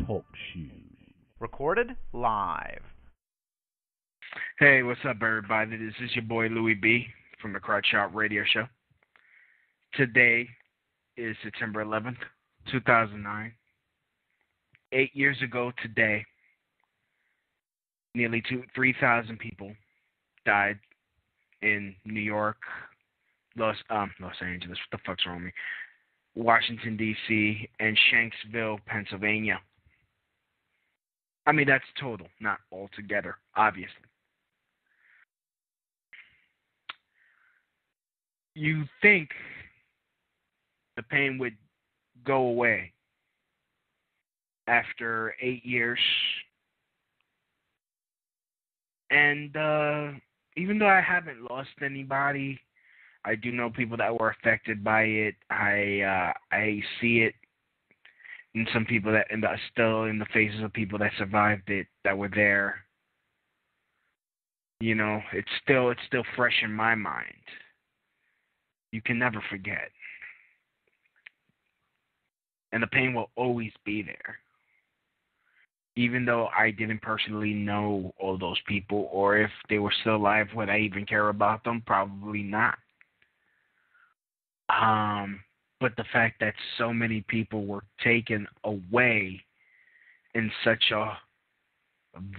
Talk shoes. Recorded live. Hey, what's up, everybody? This is your boy Louie B from the Crotch Shop Radio Show. Today is September 11th, 2009. 8 years ago today, nearly 3,000 people died in New York, Los Angeles, what the fuck's wrong with me? Washington, D.C., and Shanksville, Pennsylvania. I mean, that's total, not altogether, obviously. You think the pain would go away after 8 years. And even though I haven't lost anybody, I do know people that were affected by it. I see it in some people that still in the faces of people that survived it, that were there. You know, it's still fresh in my mind. You can never forget. And the pain will always be there. Even though I didn't personally know all those people, or if they were still alive, would I even care about them? Probably not. But the fact that so many people were taken away in such a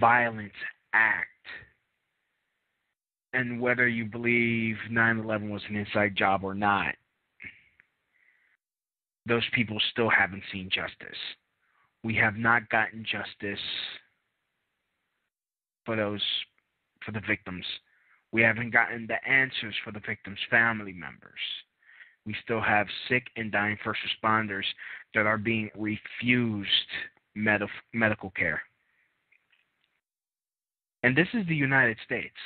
violent act, and whether you believe 9/11 was an inside job or not, those people still haven't seen justice. We have not gotten justice for the victims. We haven't gotten the answers for the victims' family members. We still have sick and dying first responders that are being refused medical care. And this is the United States.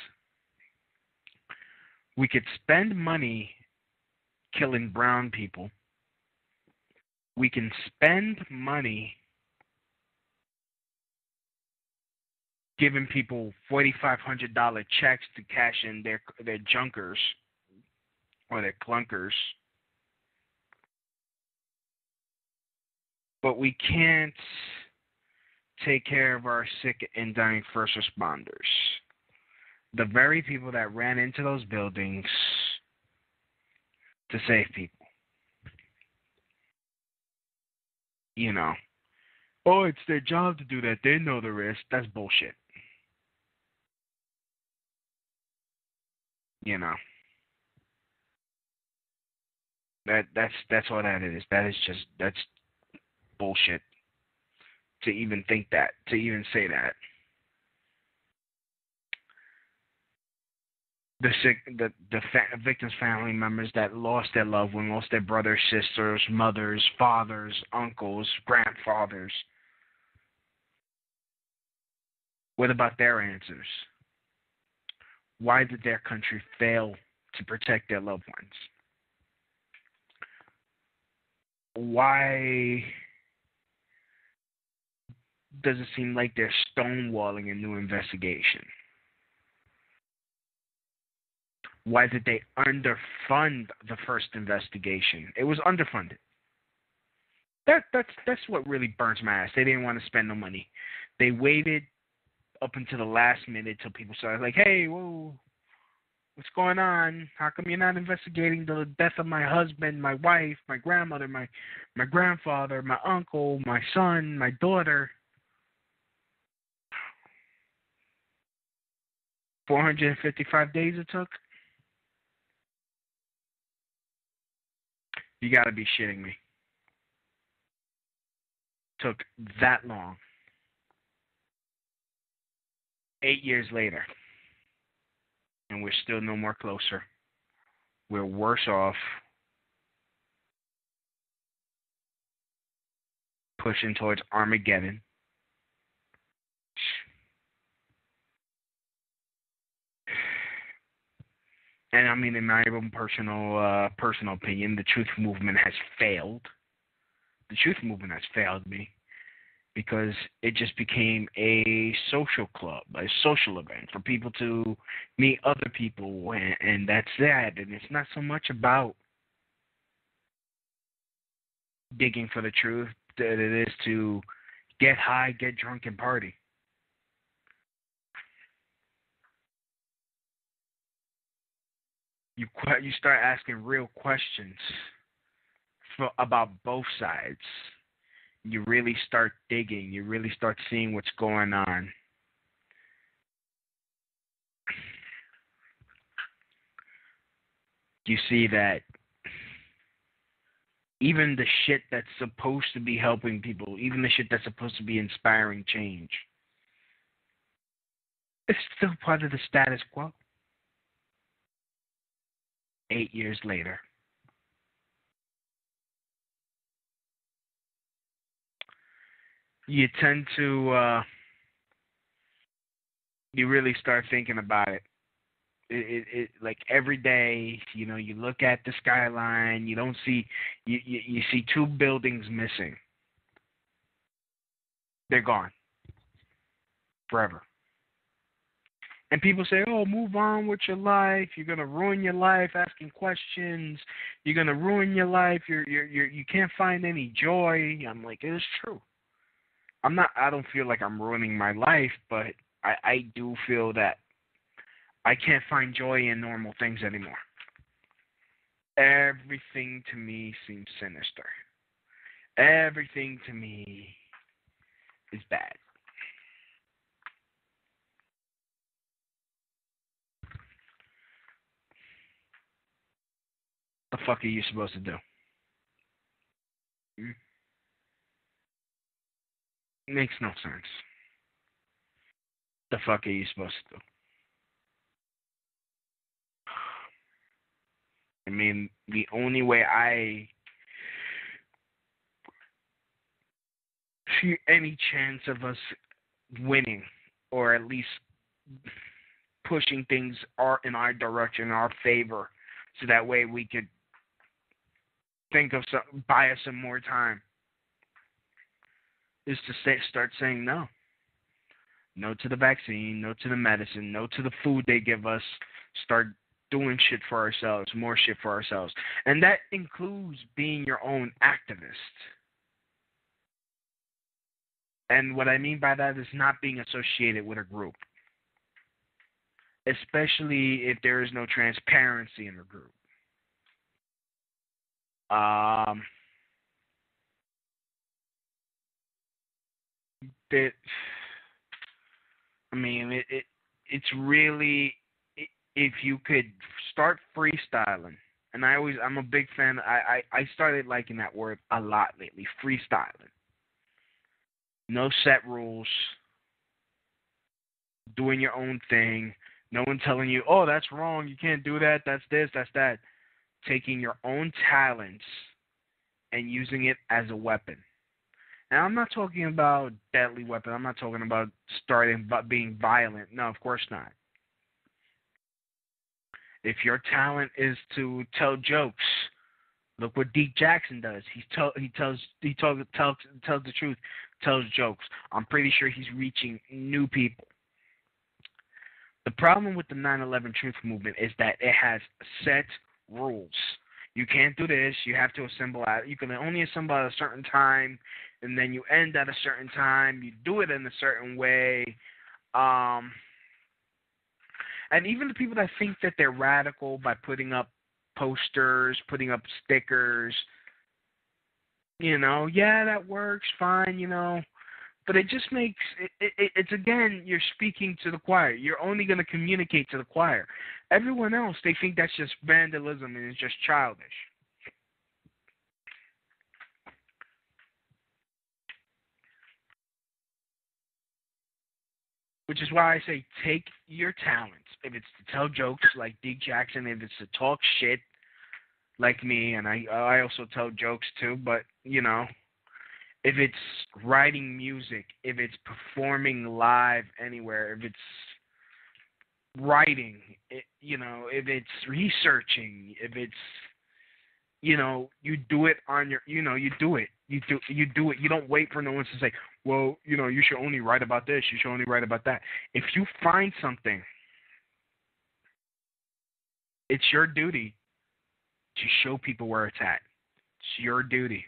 We could spend money killing brown people. We can spend money giving people $4,500 checks to cash in their junkers or their clunkers. But we can't take care of our sick and dying first responders. The very people that ran into those buildings to save people. You know. Oh, it's their job to do that. They know the risk. That's bullshit. You know. That's what that is. That's bullshit. To even think that, to even say that. The victims' family members that lost their loved one, lost their brothers, sisters, mothers, fathers, uncles, grandfathers. What about their answers? Why did their country fail to protect their loved ones? Why does it seem like they're stonewalling a new investigation? Why did they underfund the first investigation? It was underfunded. That's what really burns my ass. They didn't want to spend no money. They waited up until the last minute till people started like, hey, whoa, what's going on? How come you're not investigating the death of my husband, my wife, my grandmother, my grandfather, my uncle, my son, my daughter? 455 days it took? You gotta be shitting me. Took that long. 8 years later. And we're still no more closer. We're worse off. Pushing towards Armageddon. And I mean, in my own personal opinion, the truth movement has failed. The truth movement has failed me because it just became a social club, a social event for people to meet other people, and that's that. And it's not so much about digging for the truth than it is to get high, get drunk, and party. You start asking real questions about both sides. You really start digging. You really start seeing what's going on. You see that even the shit that's supposed to be helping people, even the shit that's supposed to be inspiring change, it's still part of the status quo. 8 years later. You tend to, you really start thinking about it. It like every day, you know, you look at the skyline, you don't see, you see two buildings missing. They're gone. Forever. And people say, oh, move on with your life. You're going to ruin your life asking questions. You're going to ruin your life. You can't find any joy. I'm like, it is true. I don't feel like I'm ruining my life, but I do feel that I can't find joy in normal things anymore. Everything to me seems sinister. Everything to me is bad. The fuck are you supposed to do? Makes no sense. The fuck are you supposed to do? I mean, the only way I see any chance of us winning, or at least pushing things in our direction, in our favor, so that way we could buy us some more time, is to start saying no. No to the vaccine, no to the medicine, no to the food they give us. Start doing shit for ourselves, more shit for ourselves. And that includes being your own activist. And what I mean by that is not being associated with a group. Especially if there is no transparency in the group. It's really, if you could start freestyling, and I'm a big fan. I started liking that word a lot lately. Freestyling. No set rules. Doing your own thing. No one telling you, oh, that's wrong. You can't do that. That's this. That's that. Taking your own talents and using it as a weapon. And I'm not talking about deadly weapon. I'm not talking about being violent. No, of course not. If your talent is to tell jokes, look what Deke Jackson does. He tells the truth, tells jokes. I'm pretty sure he's reaching new people. The problem with the 9/11 Truth Movement is that it has set rules. You can't do this. You have to assemble at. You can only assemble at a certain time, and then you end at a certain time. You do it in a certain way. And even the people that think that they're radical by putting up posters, putting up stickers, yeah, that works, fine, but it just makes it's again, you're speaking to the choir. You're only going to communicate to the choir. Everyone else, they think that's just vandalism and it's just childish. Which is why I say take your talents. If it's to tell jokes like Deke Jackson, if it's to talk shit like me, and I also tell jokes too, but, if it's writing music, if it's performing live anywhere, if it's writing, if it's researching, if it's, you do it on your, you do it. You do it. You don't wait for no one to say, well, you should only write about this. You should only write about that. If you find something, it's your duty to show people where it's at. It's your duty.